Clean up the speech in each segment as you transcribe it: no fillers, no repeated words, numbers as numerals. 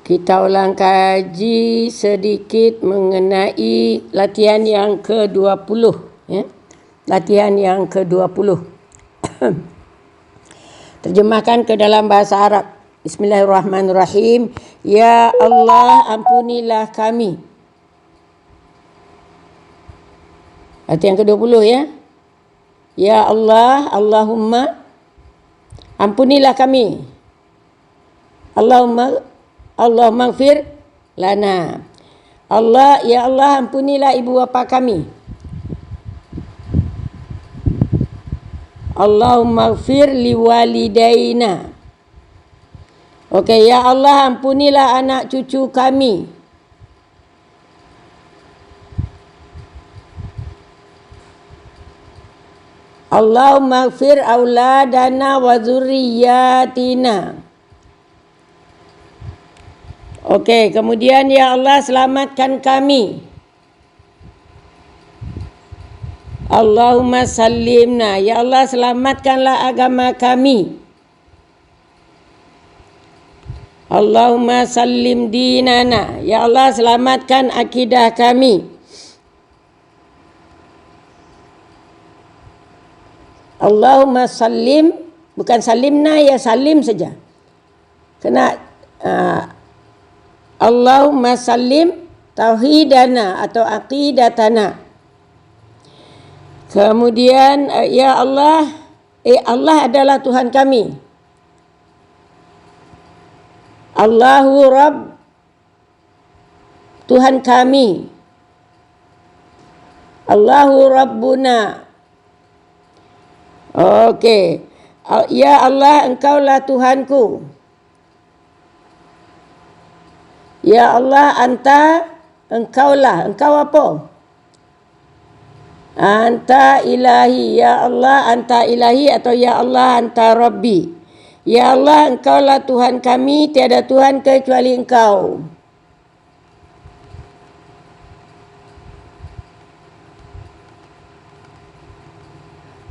Kita ulang kaji sedikit mengenai latihan yang ke-20. Ya? Latihan yang ke-20. Terjemahkan ke dalam bahasa Arab. Bismillahirrahmanirrahim. Ya Allah, ampunilah kami. Latihan ke-20 ya. Ya Allah, Allahumma, ampunilah kami. Allahumma ighfir lana. Allah, ya Allah, ampunilah ibu bapa kami. Allahumma ighfir liwalidaina. Okey, ya Allah, ampunilah anak cucu kami. Allahumma ighfir auladana wa dzurriyyatina. Okey, kemudian ya Allah, selamatkan kami. Allahumma sallimna. Ya Allah, selamatkanlah agama kami. Allahumma sallim dinana. Ya Allah, selamatkan akidah kami. Allahumma sallim, bukan salimna, ya salim saja. Kena Allahumma sallim tauhidana atau aqidatana. Kemudian ya Allah, Allah adalah Tuhan kami. Allahu Rabb, Tuhan kami. Allahu Rabbuna. Okey. Ya Allah, Engkaulah Tuhanku. Ya Allah, anta, Engkaulah. Engkau apa? Anta ilahi. Ya Allah, anta ilahi, atau ya Allah, anta Rabbi. Ya Allah, Engkaulah Tuhan kami, tiada Tuhan kecuali Engkau.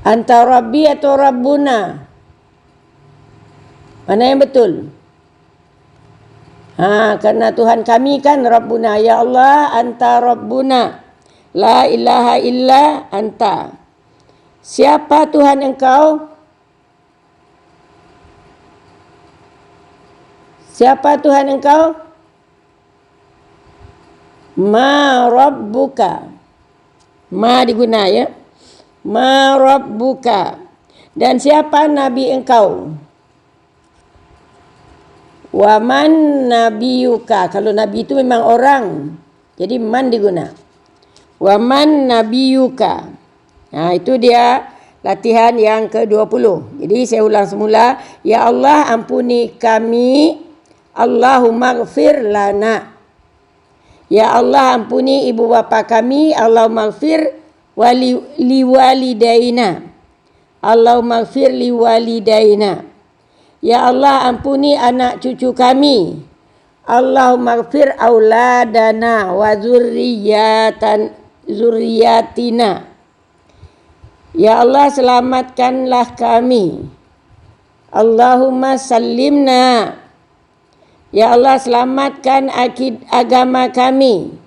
Anta Rabbi atau Rabbuna? Mana yang betul? Karena Tuhan kami kan Rabbuna. Ya Allah, anta Rabbuna. La ilaha illa anta. Siapa Tuhan engkau? Siapa Tuhan engkau? Ma rabbuka. Ma diguna ya. Ma rabbuka. Dan siapa nabi engkau? Wa man nabiyuka. Kalau nabi itu memang orang, jadi man diguna. Wa man nabiyuka. Itu dia latihan yang ke-20. Jadi saya ulang semula. Ya Allah, ampuni kami. Allahumma ighfir lana. Ya Allah, ampuni ibu bapa kami. Allahumma ighfir liwalidaina. Allahumma ighfir liwalidaina. Ya Allah, ampuni anak cucu kami. Allahumma ighfir auladana wa zurriyatina. Ya Allah, selamatkanlah kami. Allahumma sallimna. Ya Allah, selamatkan agama kami.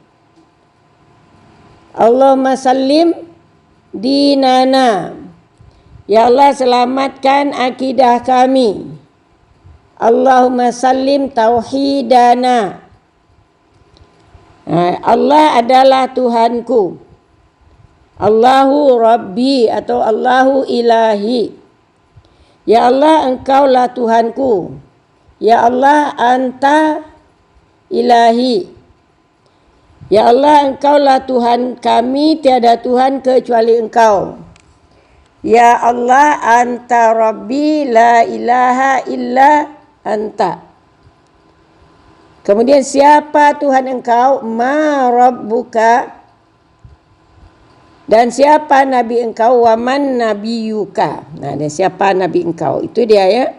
Allahumma sallim dinana. Ya Allah, selamatkan akidah kami. Allahumma sallim tauhidana. Allah adalah Tuhanku. Allahu Rabbi atau Allahu ilahi. Ya Allah, Engkaulah Tuhanku. Ya Allah, anta ilahi. Ya Allah, Engkaulah Tuhan kami, tiada Tuhan kecuali Engkau. Ya Allah, anta Rabbi, la ilaha illa anta. Kemudian siapa Tuhan engkau? Ma rabbuka. Dan siapa nabi engkau? Wa man nabiyuka. Dan siapa nabi engkau? Itu dia ya.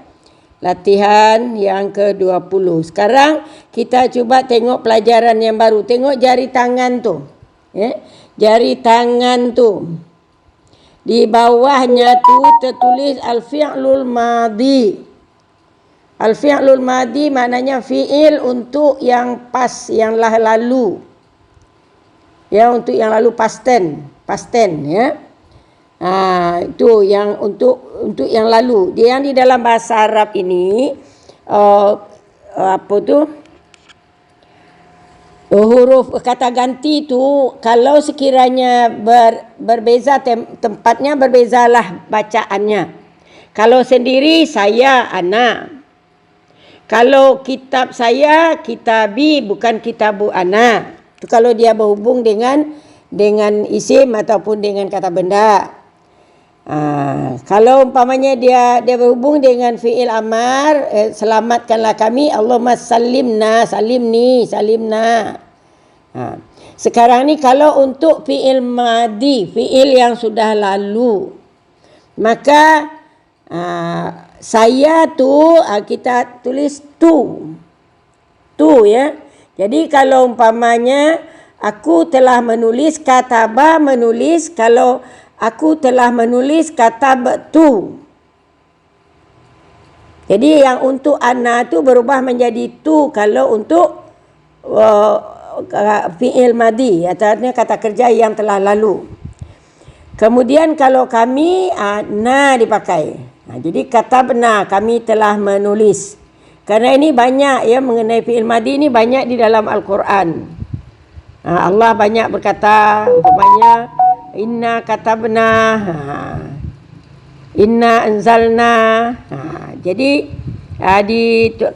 Latihan yang ke-20. Sekarang kita cuba tengok pelajaran yang baru. Tengok jari tangan tu. Ya. Jari tangan tu. Di bawahnya tu tertulis al-fi'lul madhi. Al-fi'lul madi maknanya fi'il untuk yang pas, yang lalu. Ya, untuk yang lalu past tense ya. Itu yang untuk yang lalu. Dia yang di dalam bahasa Arab ini huruf kata ganti tu kalau sekiranya berbeza tempatnya, berbezalah bacaannya. Kalau sendiri saya ana. Kalau kitab saya kitabi, bukan kitabu ana. Itu kalau dia berhubung dengan isim ataupun dengan kata benda. Kalau umpamanya dia berhubung dengan fi'il amar, selamatkanlah kami, Allahumma salimna. Sekarang ni kalau untuk fi'il madi, fi'il yang sudah lalu, maka saya tu kita tulis tu ya. Jadi kalau umpamanya aku telah menulis, kataba menulis, kalau aku telah menulis katab tu. Jadi yang untuk ana tu berubah menjadi tu kalau untuk fi'il madi, artinya kata kerja yang telah lalu. Kemudian kalau kami na dipakai. Jadi katabna, kami telah menulis. Karena ini banyak ya, mengenai fi'il madi ini banyak di dalam Al-Quran. Allah banyak berkata, umpamanya inna katabna, inna anzalna. Jadi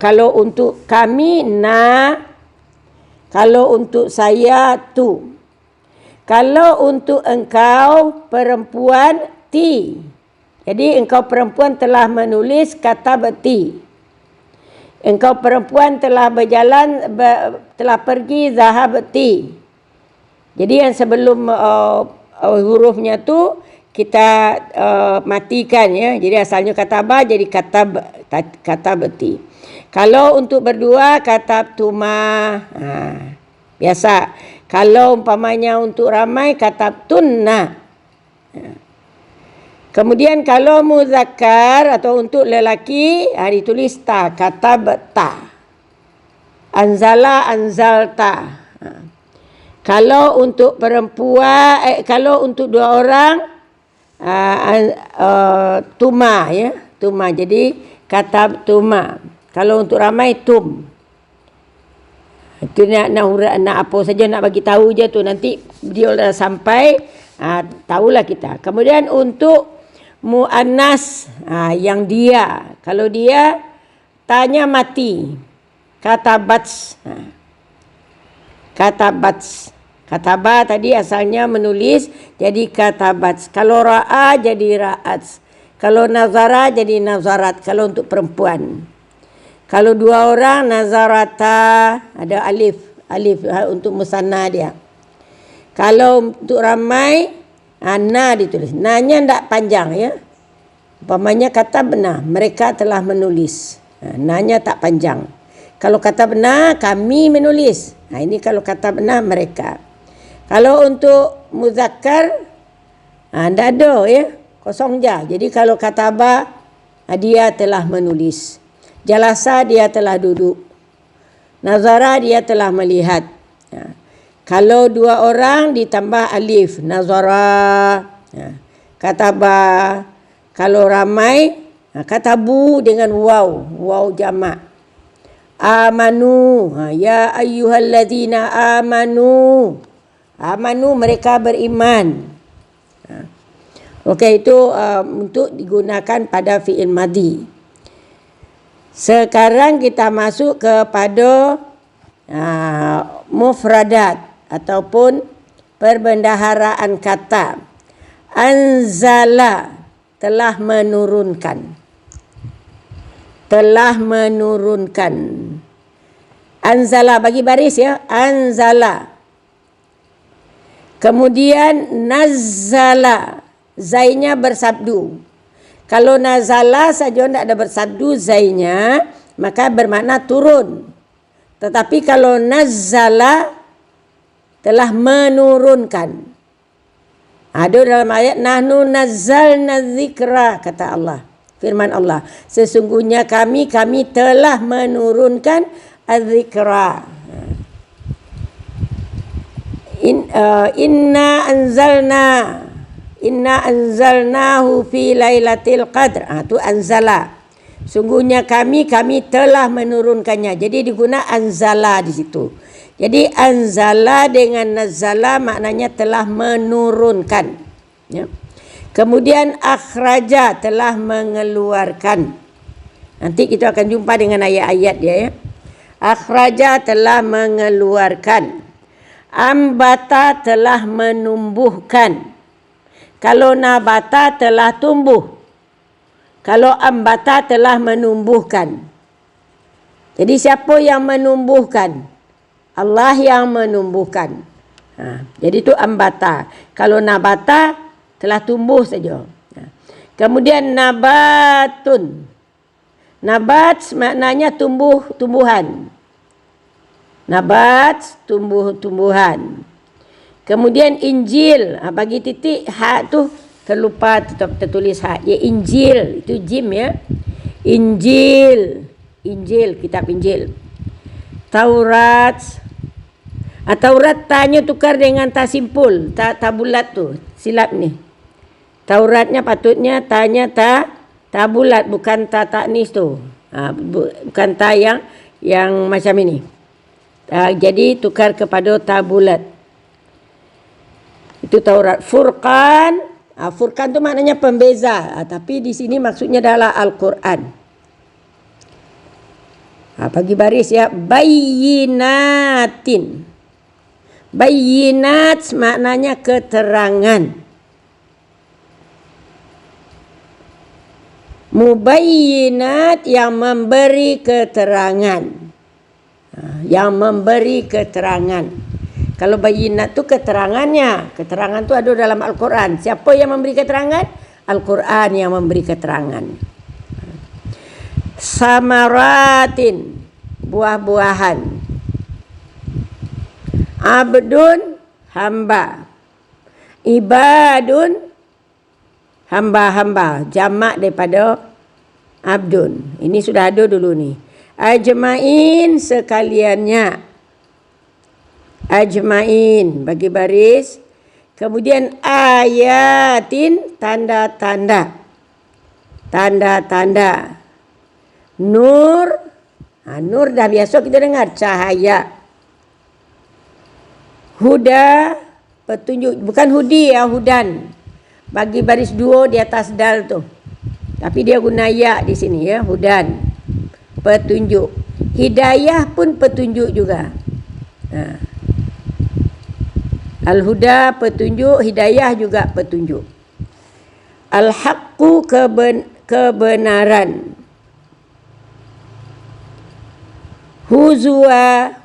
kalau untuk kami na, kalau untuk saya tu, kalau untuk engkau perempuan ti. Jadi engkau perempuan telah menulis katabti. Engkau perempuan telah berjalan, telah pergi zahabti. Jadi yang sebelum hurufnya tu kita matikan ya. Jadi asalnya kataba jadi katabti. Kalau untuk berdua katabtuma. Biasa. Kalau umpamanya untuk ramai katabtunna. Kemudian kalau muzakkar atau untuk lelaki ditulis ta, katabta. Anzala, anzalta. Kalau untuk perempuan, kalau untuk dua orang tuma ya, tuma. Jadi katab tuma. Kalau untuk ramai tum. Itu nak apa saja nak bagi tahu je tu, nanti dia dah sampai tahulah kita. Kemudian untuk muannas yang dia, kalau dia tanya mati, katabats. Katabats. Kataba tadi asalnya menulis jadi katabats. Kalau ra'a jadi ra'ats. Kalau nazara jadi nazarat kalau untuk perempuan. Kalau dua orang nazarata, ada alif untuk musanna dia. Kalau untuk ramai na ditulis. Na-nya tak panjang ya. Umpamanya kata benar, mereka telah menulis. Na-nya tak panjang. Kalau kata benar, kami menulis. Ini kalau kata benar, mereka. Kalau untuk muzakkar, tak ada ya. Kosong je. Jadi kalau kataba, dia telah menulis. Jalasa, dia telah duduk. Nazara, dia telah melihat. Kalau dua orang ditambah alif, nazara. Kataba. Kalau ramai, katabu dengan waw jamak. Amanu, ya ayyuhalladzina amanu. Amanu, mereka beriman. Okey, itu untuk digunakan pada fi'il madi. Sekarang kita masuk kepada mufradat ataupun perbendaharaan kata. Anzala, telah menurunkan. Telah menurunkan. Anzala, bagi baris ya. Anzala. Kemudian nazzala, zainya bersabdu. Kalau nazala saja tidak ada bersabdu zainya, maka bermakna turun. Tetapi kalau nazzala, telah menurunkan. Ada dalam ayat nahnu nazzalna dzikra, kata Allah. firman Allah. Sesungguhnya kami telah menurunkan az-zikra. Inna anzalnahu fi lailatul qadr. Tu anzala. Sungguhnya kami telah menurunkannya. Jadi diguna anzala di situ. Jadi anzala dengan nazala maknanya telah menurunkan. Ya. Kemudian akhraja telah mengeluarkan. Nanti kita akan jumpa dengan ayat-ayat dia ya. Akhraja telah mengeluarkan. Ambata telah menumbuhkan. Kalau nabata telah tumbuh. Kalau ambata telah menumbuhkan. Jadi siapa yang menumbuhkan? Allah yang menumbuhkan. Jadi itu ambata. Kalau nabata telah tumbuh saja. Kemudian nabatun. Nabat maknanya tumbuhan. Nabat tumbuhan. Kemudian Injil, bagi titik hak tu terlupa tertulis hak. Ya Injil, itu jim ya. Injil, kitab Injil. Taurat. Taurat tanya tukar dengan ta simpul, ta bulat tu. Silap ni. Tauratnya patutnya tanya ta bulat, bukan ta taknis tu. Bukan ta yang macam ini. Jadi tukar kepada ta bulat. Itu Taurat. Furqan. Furqan tu maknanya pembeza. Tapi di sini maksudnya adalah Al-Quran. Bagi baris ya. Bayyinatin. Bayyinat maknanya keterangan. Mubayyinat yang memberi keterangan. Yang memberi keterangan. Kalau bayinat tu keterangannya. Keterangan tu ada dalam Al-Quran. Siapa yang memberi keterangan? Al-Quran yang memberi keterangan. Samaratin. Buah-buahan. Abdun. Hamba. Ibadun. Hamba-hamba. Jamak daripada abdun. Ini sudah ada dulu ni. Ajma'in sekaliannya. Ajma'in bagi baris. Kemudian ayatin tanda-tanda. Tanda-tanda. Nur. Nur dah biasa kita dengar cahaya. Huda petunjuk, bukan hudi ya, hudan. Bagi baris 2 di atas dal tu. Tapi dia guna ya di sini ya, hudan. Petunjuk. Hidayah pun petunjuk juga. Al-Huda petunjuk, hidayah juga petunjuk. Al-Haqqu kebenaran. Huzuan,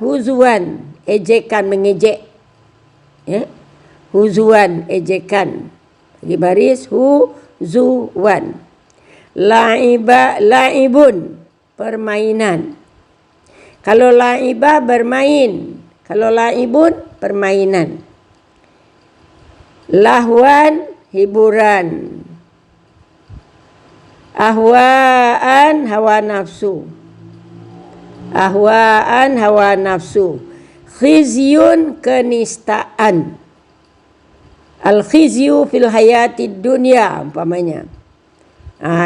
ejekan, mengejek. Ya? Huzuan, ejekan. Bagi baris huzuan. Laibun, permainan. Kalau laiba bermain, kalau laibun permainan. Lahwan, hiburan. Ahwaan, hawa nafsu. Ahwaan, hawa nafsu. Khizyun, kenistaan. Al-khizyu fil hayatid dunya umpamanya.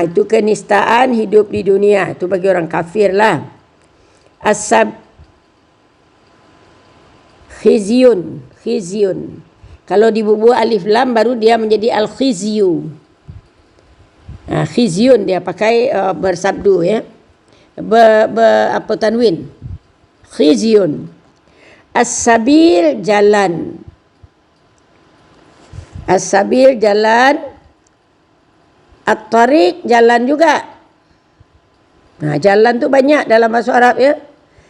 Itu kenistaan hidup di dunia. Itu bagi orang kafir lah. Asab khizyun. Kalau dibubuh alif lam baru dia menjadi al-khizyu. Khizyun dia pakai bersabdu ya. Apa tanwin? Khizyun. As-sabil, jalan. As-sabil, jalan. At-tariq, jalan juga. Jalan tu banyak dalam bahasa Arab ya.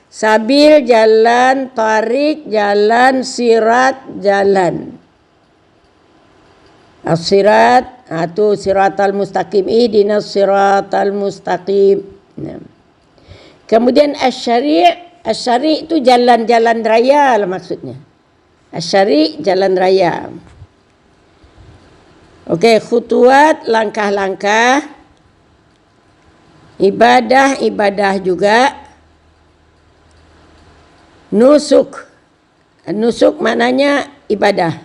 Sabil, jalan. Tariq, jalan. Sirat, jalan. As-sirat, itu siratal mustaqim. Ihdinas siratal mustaqim. Kemudian asy-syari'. Asy-syari' itu jalan-jalan raya lah maksudnya. Asy-syari' jalan raya. Okey, khutuwat, langkah-langkah. Ibadah juga. Nusuk. Nusuk maknanya ibadah.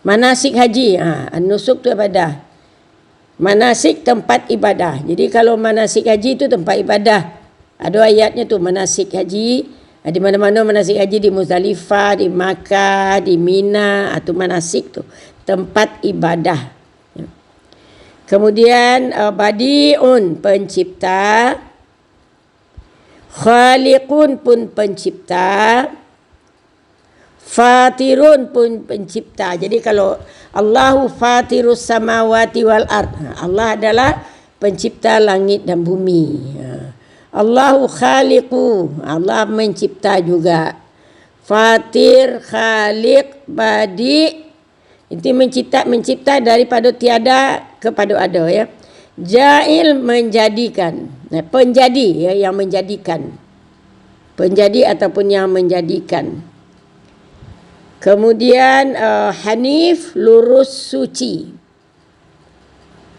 Manasik haji. Nusuk tu ibadah. Manasik tempat ibadah. Jadi kalau manasik haji tu tempat ibadah. Ada ayatnya tu manasik haji. Di mana-mana manasik haji, di Muzdalifah, di Makkah, di Mina, atau manasik tu tempat ibadah. Kemudian badi'un pencipta, khaliqun pun pencipta, fatirun pun pencipta. Jadi kalau Allahu fatirus samawati wal ard, Allah adalah pencipta langit dan bumi. Allahu khaliqu, Allah mencipta juga. Fatir, khaliq, badi, itu mencipta daripada tiada kepada ada, ya. Ja'il menjadikan, penjadi, ya, yang menjadikan. Penjadi ataupun yang menjadikan. Kemudian Hanif, lurus suci.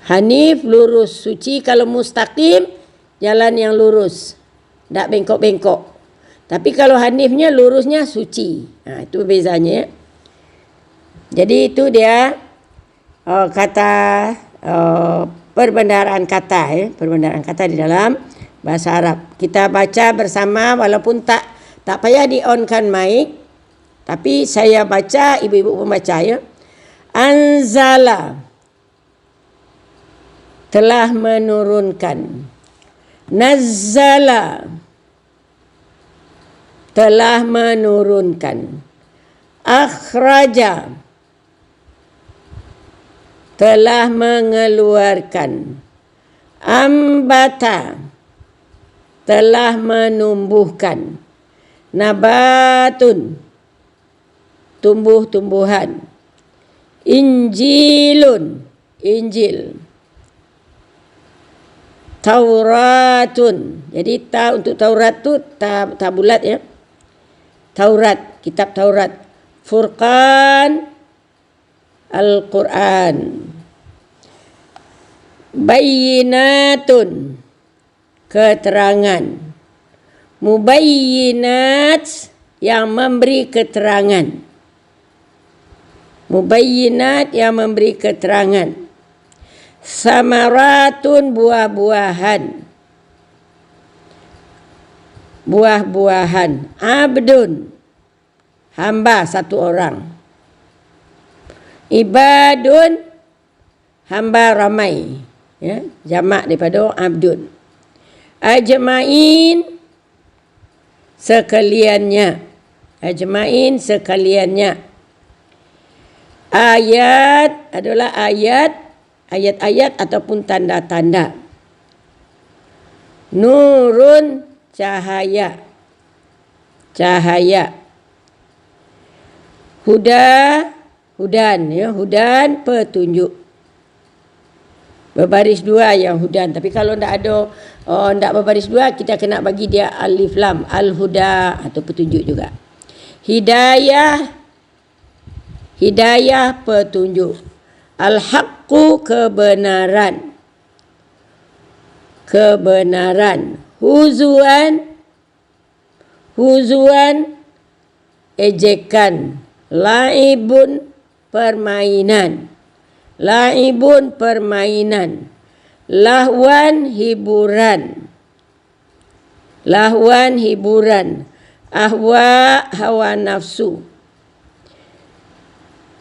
Hanif, lurus suci. Kalau mustaqim, jalan yang lurus, tak bengkok-bengkok. Tapi kalau hanifnya, lurusnya suci. Itu bezanya. Jadi itu dia kata perbendaharaan kata, ya. Perbendaharaan kata di dalam bahasa Arab. Kita baca bersama walaupun tak payah di-on-kan mic. Tapi saya baca, ibu-ibu pun baca, ya. Anzala, telah menurunkan. Nazzala, telah menurunkan. Akhraja, telah mengeluarkan. Ambata, telah menumbuhkan. Nabatun, tumbuh-tumbuhan. Injilun, Injil. Tauratun, jadi untuk Taurat tu ta bulat, ya. Taurat, kitab Taurat. Furqan, Al-Quran. Bayyinatun, keterangan. Mubayyinat, yang memberi keterangan. Mubayyinat, yang memberi keterangan. Samaratun, buah-buahan. Buah-buahan. Abdun, hamba, satu orang. Ibadun, hamba ramai, ya, jamak daripada abdun. Ajma'in, sekaliannya. Ajma'in, sekaliannya. Ayat adalah ayat-ayat ataupun tanda-tanda. Nurun, cahaya. Cahaya. Hudan, ya, hudan, petunjuk. Berbaris dua yang hudan. Tapi kalau tidak berbaris dua, kita kena bagi dia alif lam, al-huda, atau petunjuk juga. Hidayah, petunjuk. Al-haqqu, kebenaran. Kebenaran. Huzuan, ejekan. Laibun, permainan. Laibun, permainan. Lahwan, hiburan. Lahwan, hiburan. Ahwa, hawa nafsu.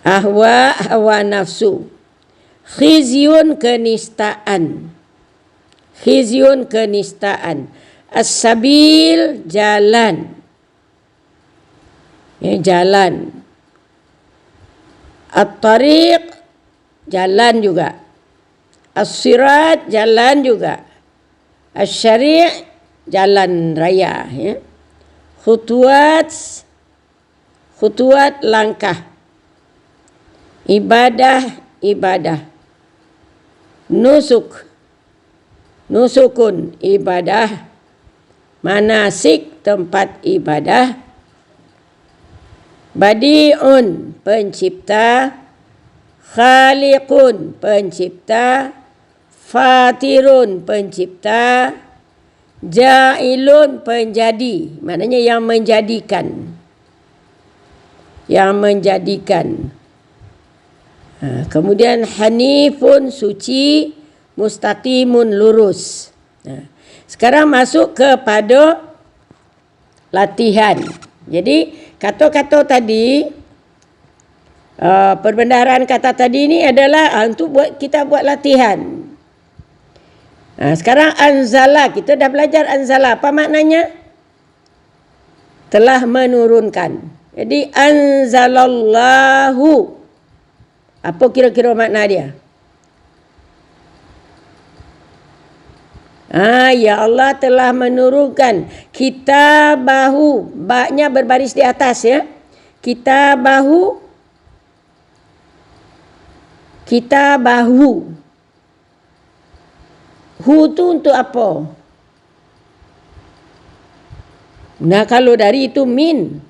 Ahwa, hawa nafsu. Khizyun, kenistaan. Khizyun, kenistaan. As-sabil, jalan. Ya, jalan. At-tariq, jalan juga. As-sirat, jalan juga. As-syari', jalan raya, ya. Khutuwat, langkah. Ibadah. Nusukun, ibadah. Manasik, tempat ibadah. Badi'un, pencipta. Khaliqun, pencipta. fatirun pencipta, ja'ilun penjadi, maknanya yang menjadikan. Yang menjadikan. Kemudian hanifun suci, mustaqimun lurus. Sekarang masuk kepada latihan. Jadi kata-kata tadi, perbendaharaan kata tadi ni adalah untuk kita buat latihan. Sekarang anzala, kita dah belajar anzala. Apa maknanya? Telah menurunkan. Jadi anzalallahu. Apa kira-kira makna dia? Ya Allah telah menurunkan kitabahu. Ba-nya berbaris di atas ya. Kitabahu. Kitabahu. Hu tu untuk apa? Nah kalau dari itu min.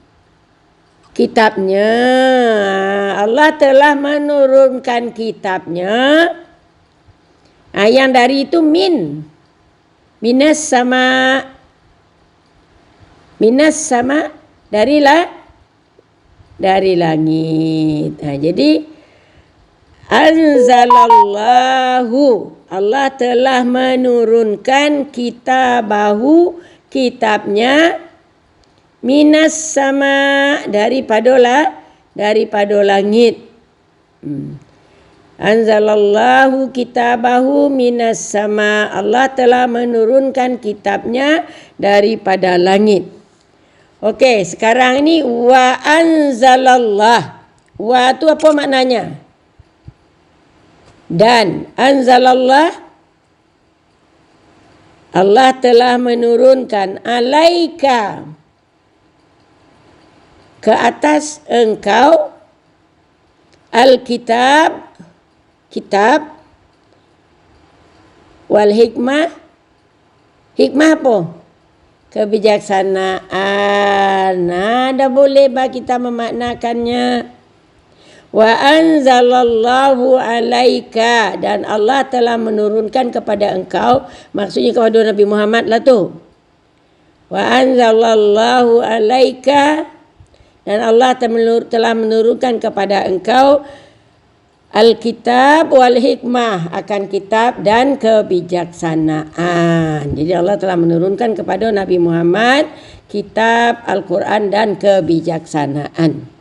Kitabnya. Allah telah menurunkan kitabnya. Yang dari itu min. Minas sama. Minas sama. Dari langit. Jadi. Anzalallahu. Allah telah menurunkan kitabahu, kitabnya, minas sama, daripada langit. Anzalallahu kitabahu minas sama. Allah telah menurunkan kitabnya daripada langit. Okey, sekarang ni wa anzalallah. Wa tu apa maknanya? Dan anzalallah, Allah telah menurunkan alaika, ke atas engkau, al-kitab, kitab, wal hikmah. Hikmah apa? Kebijaksanaan. Dah boleh kita memaknakannya. Wa anzalallahu alaika, dan Allah telah menurunkan kepada engkau, maksudnya kepada Nabi Muhammad lah tu. Wa anzalallahu alaika, dan Allah telah menurunkan kepada engkau al-kitab wal hikmah, akan kitab dan kebijaksanaan. Jadi Allah telah menurunkan kepada Nabi Muhammad kitab, Al-Quran dan kebijaksanaan.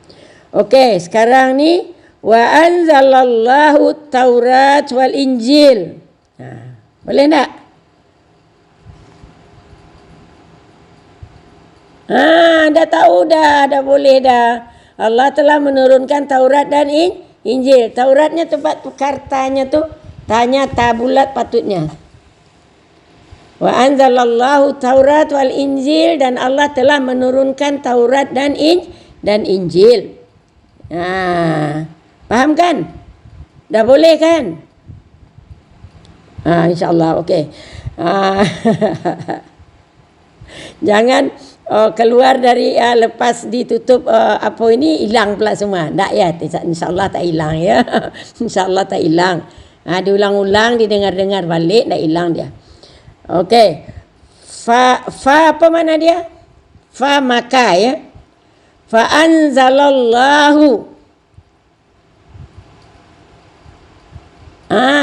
Okey, sekarang ni wa anzalallahu Taurat wal Injil. Boleh tak? Dah tahu dah boleh dah. Allah telah menurunkan Taurat dan Injil. Tauratnya tempat kartanya tu, tanya tabulat patutnya. Wa anzalallahu Taurat wal Injil, dan Allah telah menurunkan Taurat dan Injil. Faham kan? Dah boleh kan? InsyaAllah. Okey. Jangan keluar dari lepas ditutup apa ini hilang pula semua. Tak ya? InsyaAllah tak hilang ya. InsyaAllah tak hilang. Diulang-ulang, didengar-dengar balik, tak hilang dia. Okey. Fa apa makna dia? Fa maka ya. Fa anzalallahu.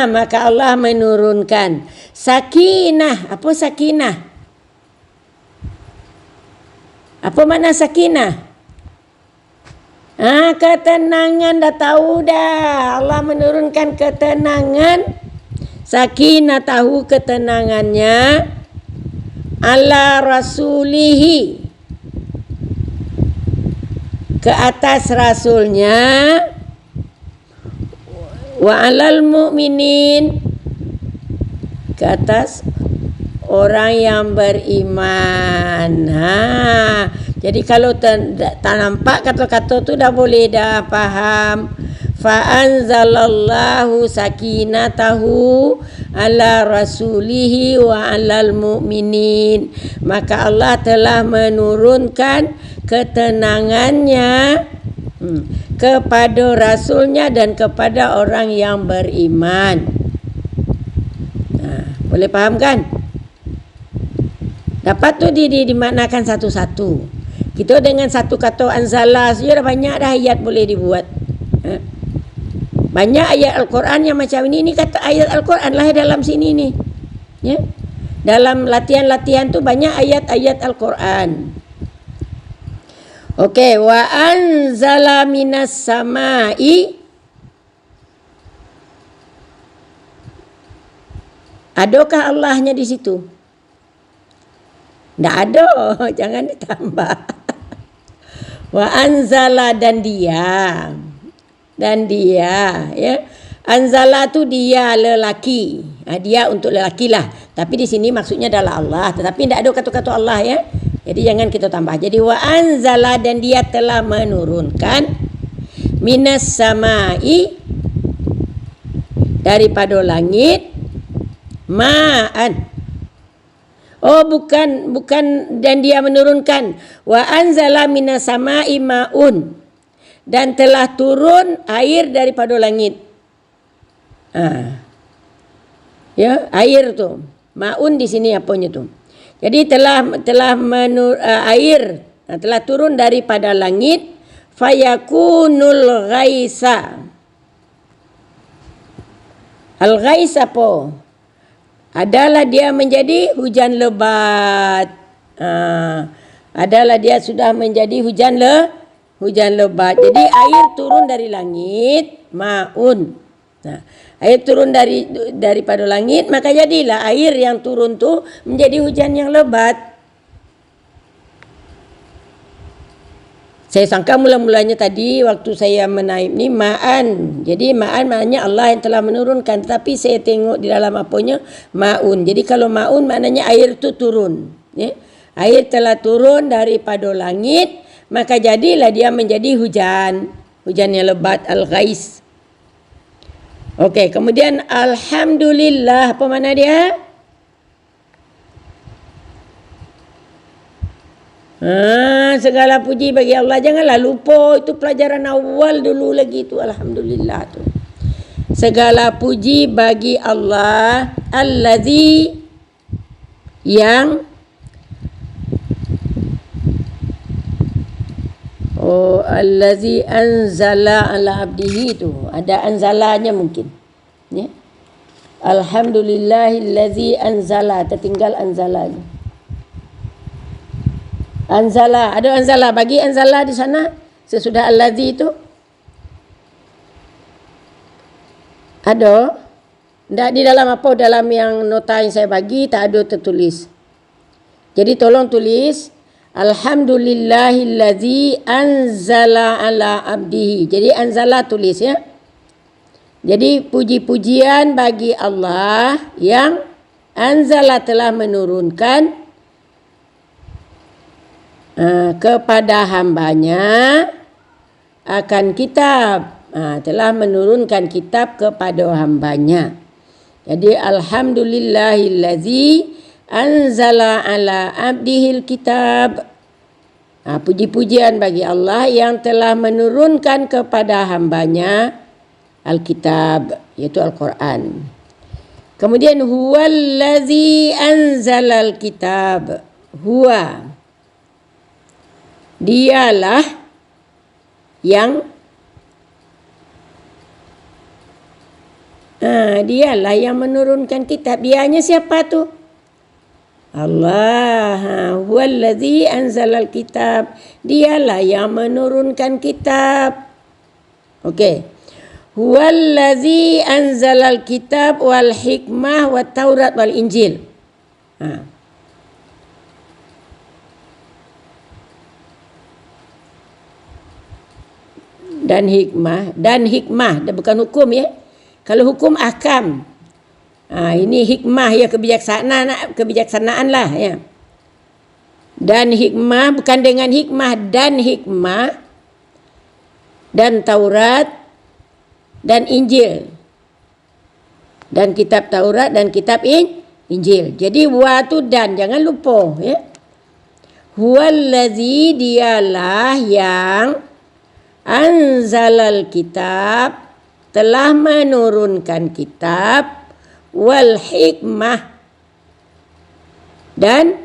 Maka Allah menurunkan sakinah. Apa sakinah? Apa makna sakinah? Ketenangan, dah tahu dah. Allah menurunkan ketenangan. Sakinah tahu ketenangannya. Ala rasulihi, ke atas rasulnya. Wa alal mu'minin, ke atas orang yang beriman. Jadi kalau tak nampak kata-kata tu dah boleh dah faham. Fa anzalallahu sakinatahu ala rasulihi wa alal mu'minin. Maka Allah telah menurunkan ketenangannya kepada rasulnya dan kepada orang yang beriman. Boleh faham kan? Dapat tu dimaknakan satu-satu. Kita dengan satu kata anzala saja dah banyak dah ayat boleh dibuat. Banyak ayat Al-Quran yang macam ini. Ini kata ayat Al-Quran lah dalam sini ni. Ya. Dalam latihan-latihan tu banyak ayat-ayat Al-Quran. Okey, wa anzala minas samai. Adakah Allahnya di situ? Tak ada, jangan ditambah. Wa anzala dan dia, ya. Anzala tu dia lelaki. Dia untuk lelaki lah. Tapi di sini maksudnya adalah Allah. Tetapi tidak ada kata-kata Allah ya. Jadi jangan kita tambah. Jadi wa anzala dan dia telah menurunkan minas samai daripada langit ma'an. Oh bukan dan dia menurunkan wa anzala minas samai ma'un dan telah turun air daripada langit. Ya, air tu. Ma'un di sini apanya tu? Jadi air telah turun daripada langit fayakunul ghaisa. Al-ghais apa? Adalah dia menjadi hujan lebat. Adalah dia sudah menjadi hujan lebat. Jadi air turun dari langit, ma'un. Air turun daripada langit, maka jadilah air yang turun tu menjadi hujan yang lebat. Saya sangka mula-mulanya tadi waktu saya menaib ni ma'an. Jadi ma'an maknanya Allah yang telah menurunkan. Tapi saya tengok di dalam apanya ma'un. Jadi kalau ma'un maknanya air tu turun. Ya? Air telah turun daripada langit. Maka jadilah dia menjadi hujan. Hujan yang lebat, al-ghais. Okey, kemudian alhamdulillah. Apa makna dia? Segala puji bagi Allah. Janganlah lupa, itu pelajaran awal dulu lagi tu. Alhamdulillah tu. Segala puji bagi Allah allazi yang allazi anzala ala abdihi tu. Ada anzalanya mungkin. Ya. Alhamdulillahillazi anzala, tertinggal anzalanya. Anzala, ada anzala, bagi anzala di sana sesudah allazi itu. Ada? Tak di dalam apa, dalam yang nota yang saya bagi tak ada tertulis. Jadi tolong tulis alhamdulillahillazi anzala ala abdihi. Jadi anzala tulis ya. Jadi puji-pujian bagi Allah yang anzala telah menurunkan kepada hambanya akan kitab. Telah menurunkan kitab kepada hambanya. Jadi alhamdulillahillazi anzala ala abdihil kitab. Puji-pujian bagi Allah yang telah menurunkan kepada hambanya Alkitab, iaitu Al-Quran. Kemudian huwallazi anzalal kitab. Huwa, dialah yang menurunkan kitab. Dianya siapa tu? Allah. Huwallazi anzalal kitab. Dialah yang menurunkan kitab. Okey. Huwallazi anzalal kitab wal hikmah wat taurat wal injil. Dan hikmah, dia bukan hukum ya. Kalau hukum ahkam. Ini hikmah ya, kebijaksanaan lah ya. Dan hikmah bukan dengan hikmah, dan hikmah dan Taurat dan Injil. Dan kitab Taurat dan kitab Injil. Jadi wa tu dan, jangan lupa ya. Huwallazi, dialah yang anzalal kitab, telah menurunkan kitab, wal hikmah, dan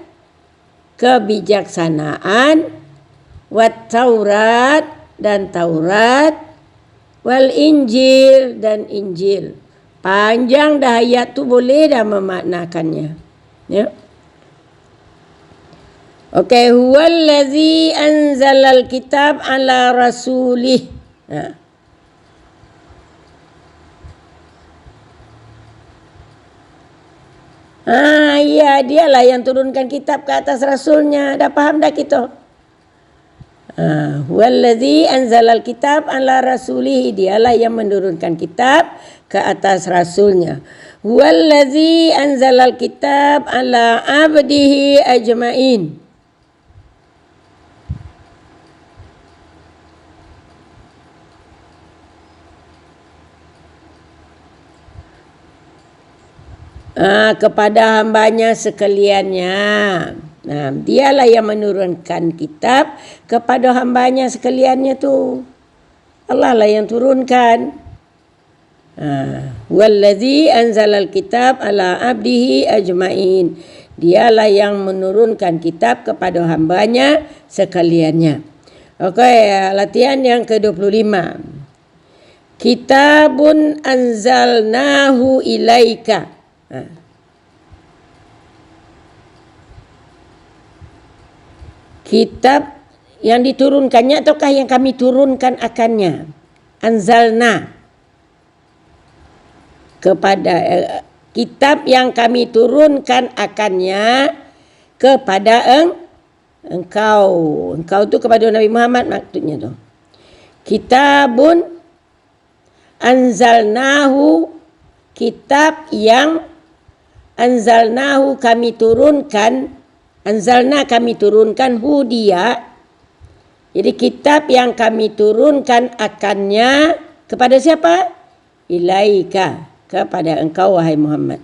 kebijaksanaan, wat Taurat dan Taurat, wal Injil dan Injil. Panjang dah ayat tu, boleh dah memaknakannya. Ya. Okey, huwallazi anzalal kitab ala rasulih. Ya, dialah yang turunkan kitab ke atas rasulnya. Dah faham dah kita? Huwallazi anzalal kitab ala rasulih, dialah yang menurunkan kitab ke atas rasulnya. Huwallazi anzalal kitab ala abdihi ajmain. Kepada hambanya sekaliannya. Dialah yang menurunkan kitab kepada hambanya sekaliannya tu. Allah lah yang turunkan. Wallazi anzalal kitab ala abdihi ajmain. Dialah yang menurunkan kitab kepada hambanya sekaliannya. Okey, latihan yang ke-25. Kitabun anzalnahu ilaika. Kitab yang diturunkannya ataukah yang kami turunkan akannya? Anzalna. Kepada kitab yang kami turunkan akannya kepada engkau. Engkau tu kepada Nabi Muhammad maksudnya tu. Kitabun anzalnahu, kitab yang anzalnahu kami turunkan, anzalna kami turunkan, hu dia. Jadi kitab yang kami turunkan akannya kepada siapa? Ilaika, kepada engkau wahai Muhammad.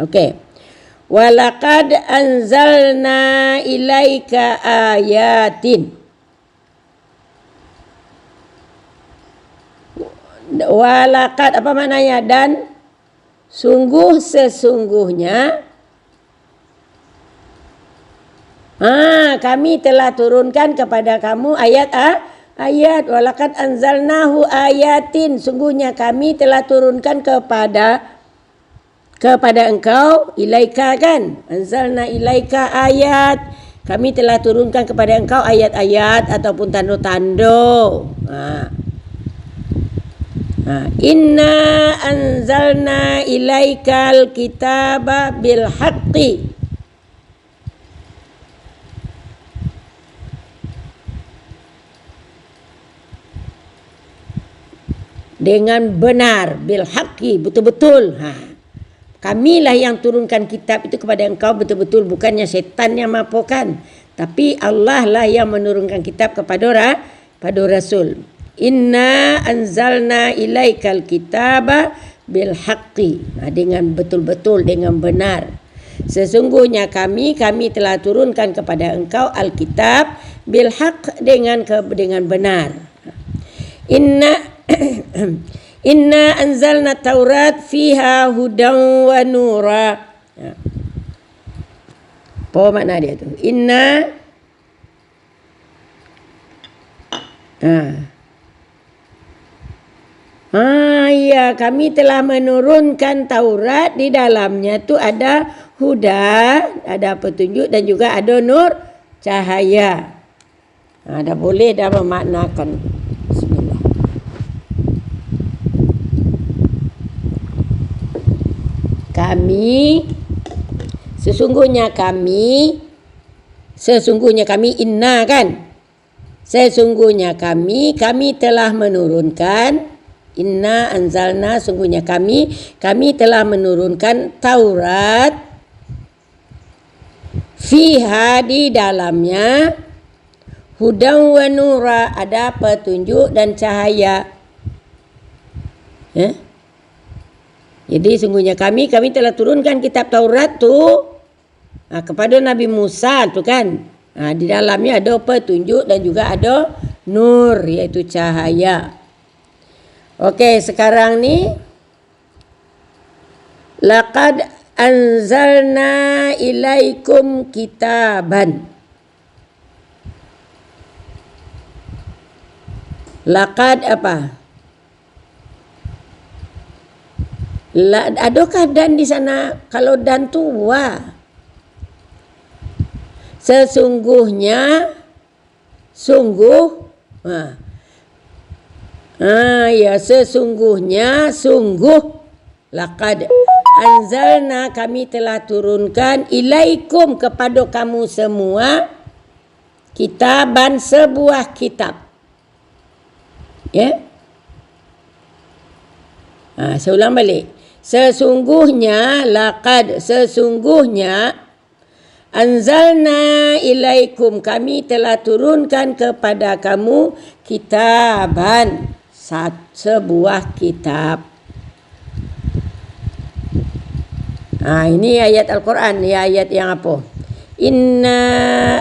Okey. Walaqad anzalna ilaika ayatin. Walaqad apa maknanya? Dan sungguh sesungguhnya kami telah turunkan kepada kamu ayat. Walaqad anzalnahu ayatin, sungguhnya kami telah turunkan kepada engkau, ilaika kan, anzalna ilaika ayat, kami telah turunkan kepada engkau ayat-ayat ataupun tanda-tanda. Inna anzalna ilaikal kitaba bil haqqi. Dengan benar, bil haqqi, betul-betul. Kamilah yang turunkan kitab itu kepada engkau betul-betul, bukannya setan yang mapokan, tapi Allah lah yang menurunkan kitab kepada Rasul. Inna anzalna ilaikal kitaba bil haqqi, dengan betul-betul, dengan benar. Sesungguhnya kami telah turunkan kepada engkau alkitab bil haqq, dengan benar. Inna anzalna Taurat fiha hudan wa nura. Apa makna dia tu? Inna ya, kami telah menurunkan Taurat, di dalamnya tu ada huda, ada petunjuk, dan juga ada nur, cahaya. Dah boleh dah memaknakan. Bismillah. Sesungguhnya kami inna kan, sesungguhnya kami telah menurunkan, inna anzalna, sungguhnya kami telah menurunkan Taurat, fiha, di dalamnya, hudan wa nura, ada petunjuk dan cahaya. Jadi sungguhnya kami telah turunkan kitab Taurat tu kepada Nabi Musa tu kan. Di dalamnya ada petunjuk dan juga ada nur, iaitu cahaya. Okey, sekarang ni laqad anzalna ilaikum kitaban. Laqad apa? Adakah dan di sana? Kalau dan tu wa. Sesungguhnya, sungguh. Ya, sesungguhnya, sungguh. Laqad anzalna, kami telah turunkan ilaikum, kepada kamu semua, kitaban, sebuah kitab. Ya. Saya ulang balik. Sesungguhnya, laqad, sesungguhnya, anzalna ilaikum, kami telah turunkan kepada kamu kitaban, sebuah kitab. Ini ayat Al-Quran, ayat yang apa? Inna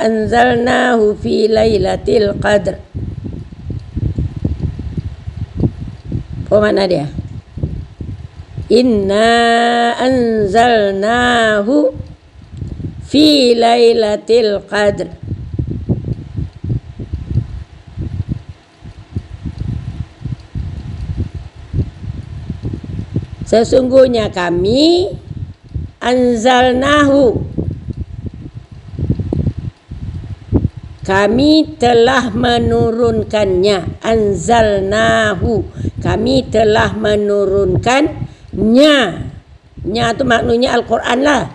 anzalnahu fi lailatul qadr. Apa makna dia? Inna anzalnahu fi lailatul qadr. Sesungguhnya kami anzalnahu, kami telah menurunkannya. Anzalnahu, kami telah menurunkannya. Nya tu maknanya Al-Quran lah,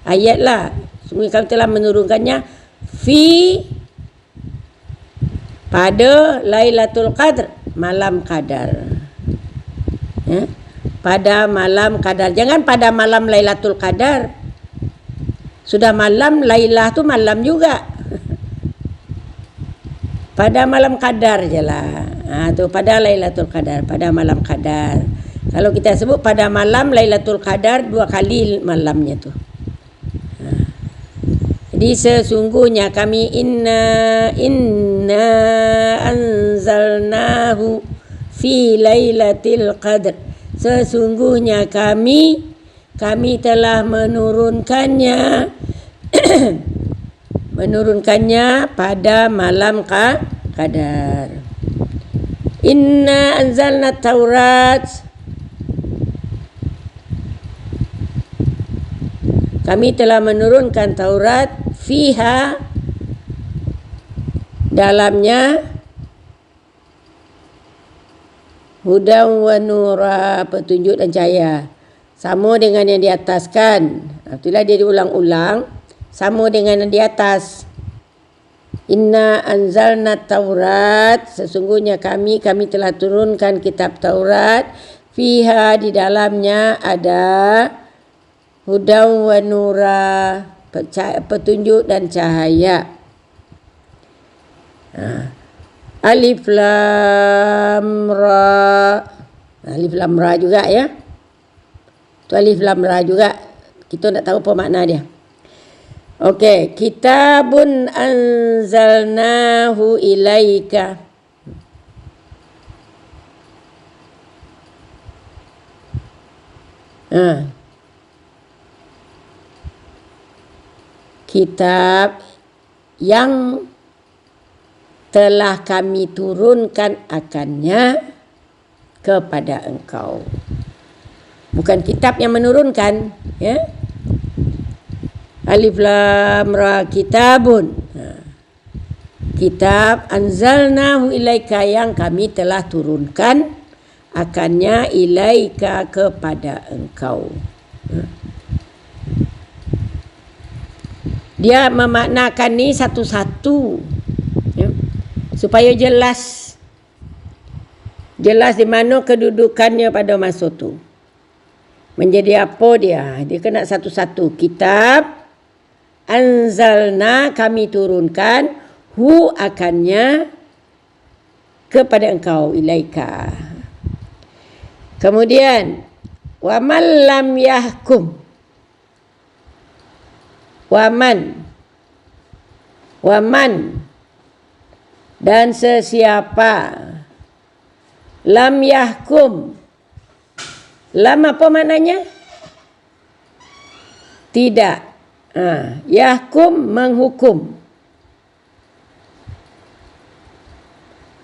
ayat lah. Sungguh kami telah menurunkannya fi, pada Lailatul Qadr, malam qadar. Pada malam qadar. Jangan pada malam Lailatul Qadar. Sudah malam, Lailah tu malam juga. Pada malam qadar je lah. Tu pada Lailatul Qadar, pada malam qadar. Kalau kita sebut pada malam Lailatul Qadar, 2 kali malamnya tu. Jadi sesungguhnya kami inna anzalnahu fi Lailatul Qadr. Sesungguhnya kami telah menurunkannya pada malam qadar. Inna anzalna Taurat, kami telah menurunkan Taurat, fiha, dalamnya, hudan wa nura, petunjuk dan cahaya. Sama dengan yang di atas kan. Itulah dia diulang-ulang. Sama dengan yang di atas. Inna anzalna Taurat, sesungguhnya kami telah turunkan kitab Taurat, fiha, di dalamnya ada hudan wa nura, petunjuk dan cahaya. Alif lam ra. Alif lam ra juga ya. Tu alif lam ra juga. Kita tak tahu apa makna dia. Okey, kitabun anzalnahu ilaika. Kitab yang telah kami turunkan akannya kepada engkau. Bukan kitab yang menurunkan, ya. Alif lam ra, kitabun. Kitab anzalnahu ilaika, yang kami telah turunkan akannya, ilaika, kepada engkau. Dia memaknakan ni satu-satu, ya, supaya jelas di mana kedudukannya pada masa tu. Menjadi apa dia? Dia kena satu-satu. Kitab anzalna, kami turunkan, hu, akannya, kepada engkau, ilaika. Kemudian waman lam yahkum, waman dan sesiapa, lam yahkum. Lam apa maknanya? tidak. Yahkum menghukum.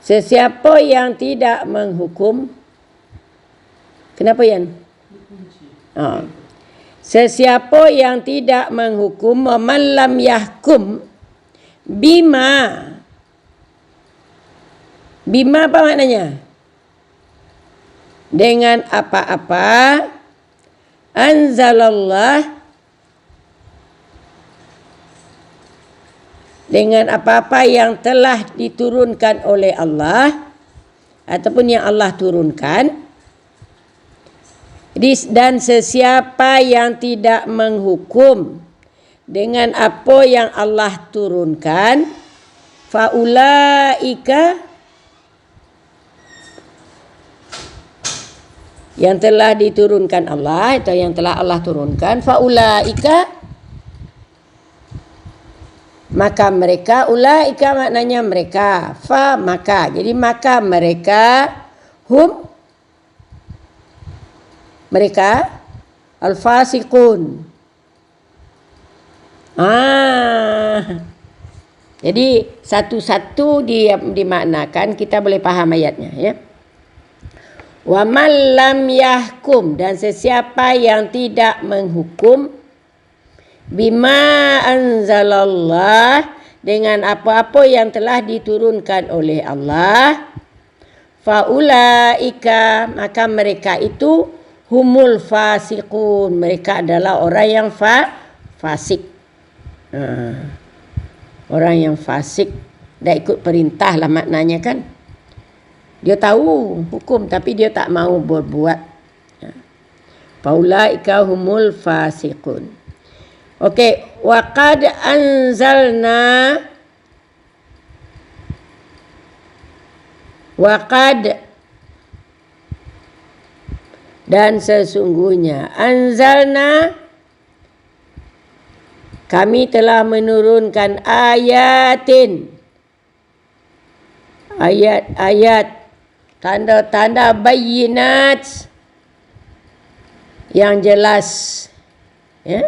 Sesiapa yang tidak menghukum. Kenapa Yan? Sesiapa yang tidak menghukum, man lam yahkum bima. Bima apa maknanya? Dengan apa-apa anzalallah, dengan apa-apa yang telah diturunkan oleh Allah ataupun yang Allah turunkan. Dan sesiapa yang tidak menghukum dengan apa yang Allah turunkan, faulaika, yang telah diturunkan Allah atau yang telah Allah turunkan, faulaika, maka mereka, ulaika maknanya mereka, fa maka, jadi maka mereka, hum mereka, al-fasiqun. Jadi satu-satu dimaknakan, kita boleh faham ayatnya ya. Wa man lam yahkum, dan sesiapa yang tidak menghukum, bima anzalallah, dengan apa-apa yang telah diturunkan oleh Allah, faulaika, maka mereka itu humul fasiqun, mereka adalah orang yang fasik. Orang yang fasik, dah ikut perintah lah maknanya kan. Dia tahu hukum tapi dia tak mau berbuat. Faulaika humul fasiqun. Okey, wa qad anzalna, wa qad, dan sesungguhnya, anzalna, kami telah menurunkan ayatin, ayat-ayat, tanda-tanda bayyinat, yang jelas ya?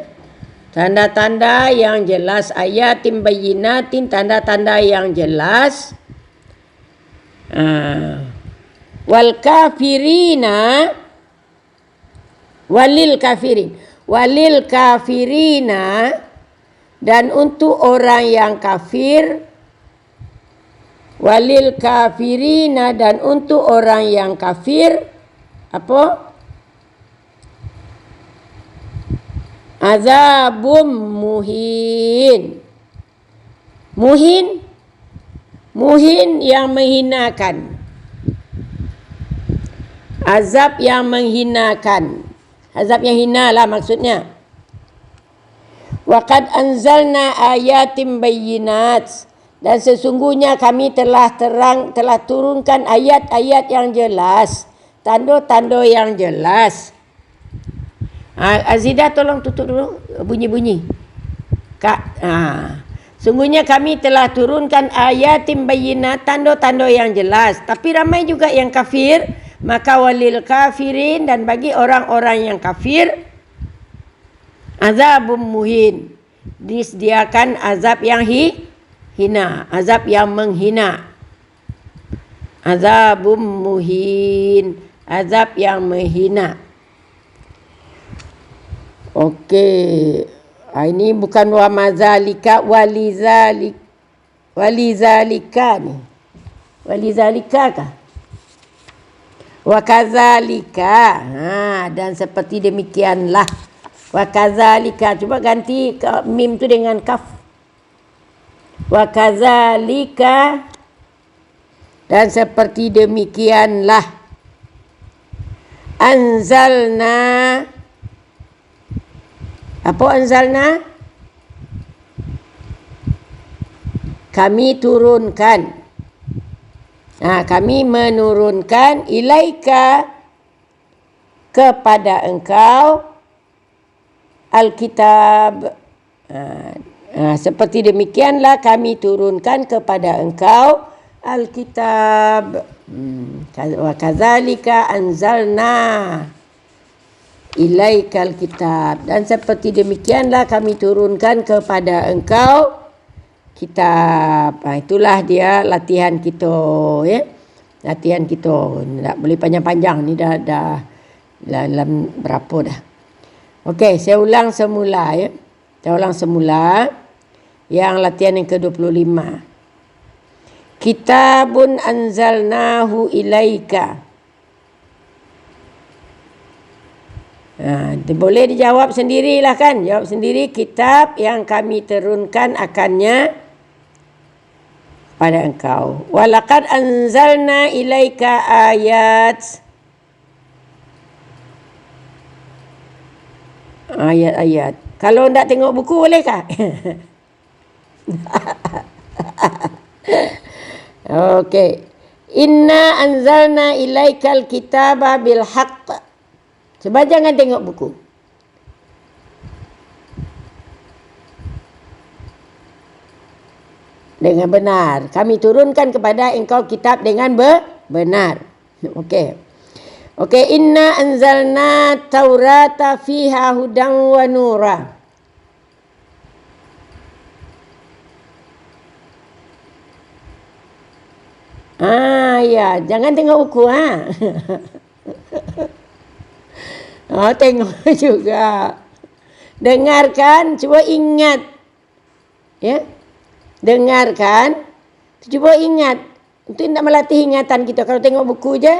Tanda-tanda yang jelas, ayatin bayyinatin, tanda-tanda yang jelas. Wal kafirina, walil kafirin, walil kafirina, dan untuk orang yang kafir, walil kafirina, dan untuk orang yang kafir, apa? Azabum muhin. Muhin, muhin yang menghinakan. Azab yang menghinakan. Azab yang hina lah maksudnya. Wa qad anzalna ayatin bayyinat, dan sesungguhnya kami telah turunkan ayat-ayat yang jelas, tanda-tanda yang jelas. Azidah tolong tutup dulu bunyi-bunyi. Kak, sungguhnya kami telah turunkan ayatin bayyinat, tanda-tanda yang jelas, tapi ramai juga yang kafir. Maka walil kafirin, dan bagi orang-orang yang kafir, azabum muhin, disediakan azab yang hina, azab yang menghina. Azabum muhin, azab yang menghina. Okey, ini bukan wa mazalika, walizalika ni, walizalika kah? Wa kadzalika, dan seperti demikianlah. Wa kadzalika, cuba ganti mim tu dengan kaf. Wa kadzalika, dan seperti demikianlah. Anzalna, apa anzalna? Kami turunkan. Kami menurunkan ilaika, kepada engkau, Alkitab. Seperti demikianlah kami turunkan kepada engkau Alkitab. Wa kadzalika anzalna. ilaikal kitab. Dan seperti demikianlah kami turunkan kepada engkau kitab. Itulah dia latihan kita, ya. Latihan kita. Tak boleh panjang-panjang ni dah dalam berapa dah. Okey, saya ulang semula, ya. Saya ulang semula yang latihan yang ke-25. Kitabun anzalnahu ilaika. Boleh dijawab sendirilah kan. Jawab sendiri. Kitab yang kami turunkan akannya pada engkau. Walaqad anzalna ilaika ayat. Ayat-ayat. Kalau tak tengok buku bolehkah? Okey. Inna anzalna ilaikal kitaba bil haqq. Sebab jangan tengok buku. Dengan benar. Kami turunkan kepada engkau kitab dengan benar. Okey. Okey, inna anzalna taurata fiha hudan wa nura. Ya, jangan tengok buku tengok juga. Dengarkan, cuba ingat. Ya. Dengarkan, cuba ingat. Itu nak melatih ingatan kita. Kalau tengok buku je,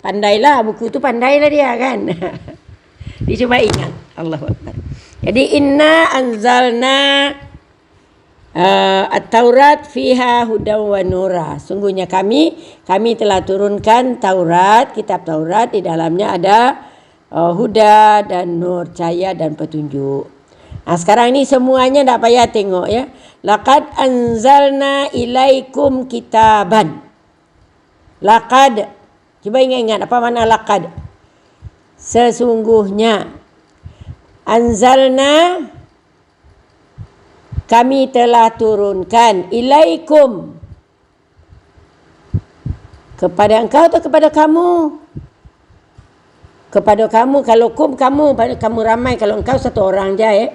pandailah. Buku tu pandailah dia kan. Dia cuba ingat. Allahu Akbar. Jadi, inna anzalna at-Taurat fiha hudan wa nura. Sungguhnya kami telah turunkan Taurat, kitab Taurat, di dalamnya ada huda dan nur, cahaya dan petunjuk. Sekarang ni semuanya tak payah tengok, ya. Laqad anzalna ilaikum kitaban. Laqad. Cuba ingat-ingat apa makna laqad. Sesungguhnya. Anzalna, kami telah turunkan. Ilaikum, kepada engkau atau kepada kamu? Kepada kamu. Kalau kum, kamu ramai. Kalau engkau satu orang je, ya.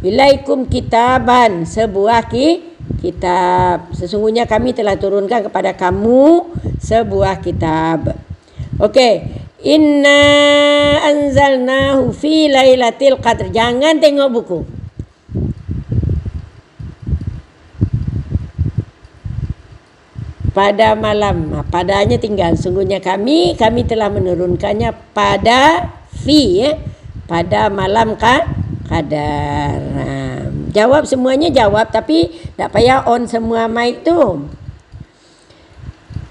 Ilaikum kitaban, sebuah kitab. Sesungguhnya kami telah turunkan kepada kamu sebuah kitab. Okey. Inna anzalnahu fi lailatul qadr. Jangan tengok buku. Pada malam. Padanya tinggal. Sungguhnya kami telah menurunkannya pada pada malam qadar. Jawab semuanya, jawab, tapi tak payah on semua mic tu.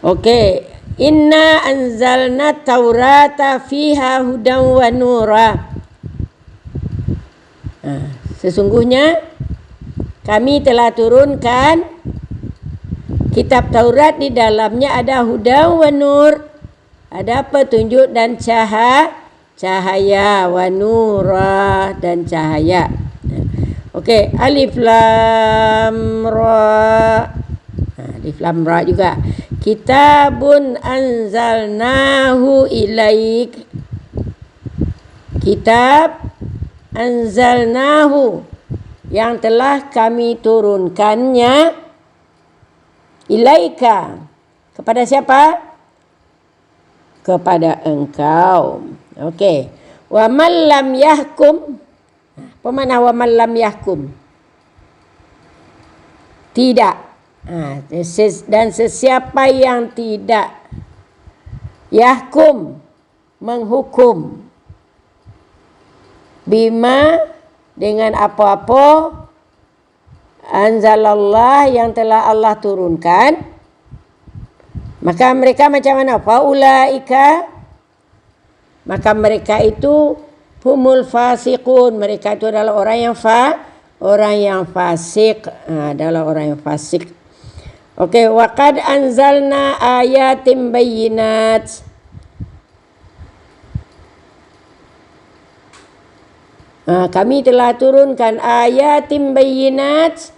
Okey. Inna anzalna taurata fiha hudan wa nura. Sesungguhnya kami telah turunkan kitab Taurat, di dalamnya ada hudan wa nur, ada petunjuk dan cahaya, wa nura, dan cahaya. Okey, alif lam ra. Alif lam ra juga. Kitabun anzalnahu ilaik. Kitab anzalnahu, yang telah kami turunkannya, ilaika, kepada siapa? Kepada engkau. Okey. Wa man lam yahkum. Apa makna wa man lam yahkum? Tidak. Dan sesiapa yang tidak yahkum, menghukum, bima, dengan apa-apa, anzalallah, yang telah Allah turunkan, maka mereka macam mana? Faulaika, maka mereka itu humul fasiqun, mereka itu adalah orang yang fasik, adalah orang yang fasik. Okey, waqad anzalna ayatin bayyinat. Kami telah turunkan ayatin bayyinat,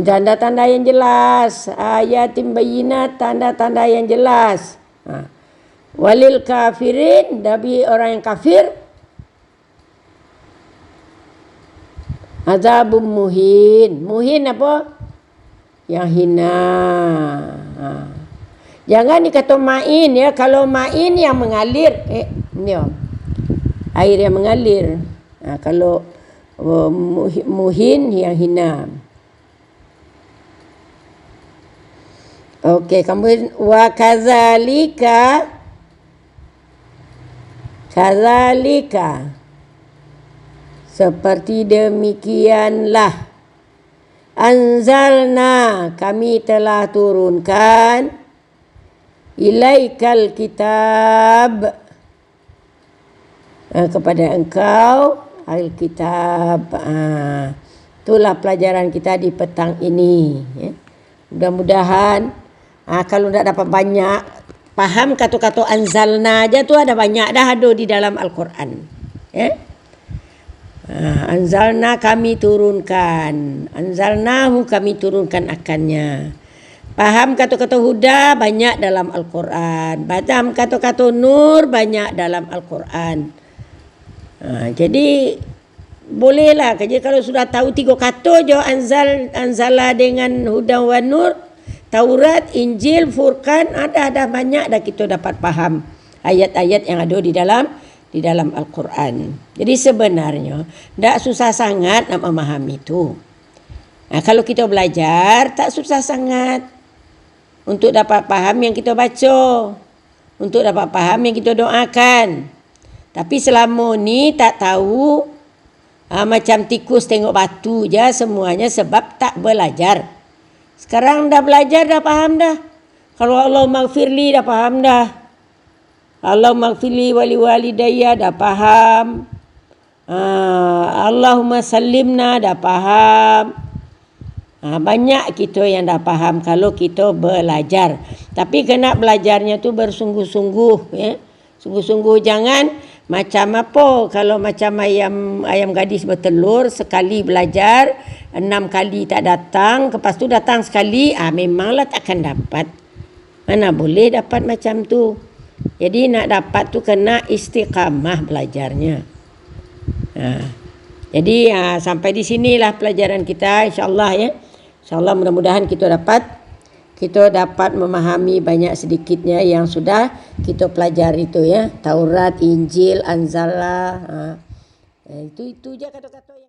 tanda-tanda yang jelas. Ayatin bayyinat, tanda-tanda yang jelas. Walil kafirin, bagi orang yang kafir, azabun muhin. Muhin apa? Yang hina. Jangan dikata main ya. Kalau main yang mengalir, ni air yang mengalir. Kalau muhin yang hina. Okey, kemudian wa kadzalika seperti demikianlah anzalna, kami telah turunkan ilaikal kitab, kepada engkau alkitab. Itulah pelajaran kita di petang ini ya. Mudah-mudahan kalau tak dapat banyak faham kata-kata anzalna aja tu ada banyak dah ada di dalam Al-Quran ya. Anzalna, kami turunkan. Anzalnahu, kami turunkan akannya. Faham kata-kata huda banyak dalam Al-Quran. Faham kata-kata nur banyak dalam Al-Quran. Jadi bolehlah kerja kalau sudah tahu 3 kata je anzala dengan huda wa nur, Taurat, Injil, Furqan, ada banyak dah kita dapat faham ayat-ayat yang ada di dalam Al-Quran. Jadi sebenarnya tak susah sangat nak memahami itu. Kalau kita belajar tak susah sangat untuk dapat faham yang kita baca, untuk dapat faham yang kita doakan. Tapi selama ni tak tahu, macam tikus tengok batu je semuanya sebab tak belajar. Sekarang dah belajar, dah faham dah. Kalau Allah maghfirli dah faham dah. Allah maghfirli wali walidayya dah faham. Allahumma sallimna dah faham. Banyak kita yang dah faham kalau kita belajar. Tapi kena belajarnya tu bersungguh-sungguh ya. Sungguh-sungguh, jangan macam apa, kalau macam ayam gadis bertelur, sekali belajar 6 kali tak datang, lepas tu datang sekali, memanglah takkan dapat. Mana boleh dapat macam tu. Jadi nak dapat tu kena istiqamah belajarnya. Jadi sampai di sinilah pelajaran kita, insya-Allah ya. Insya-Allah mudah-mudahan kita dapat memahami banyak sedikitnya yang sudah kita pelajari itu ya. Taurat, Injil, Anzala. Itu je kata-kata yang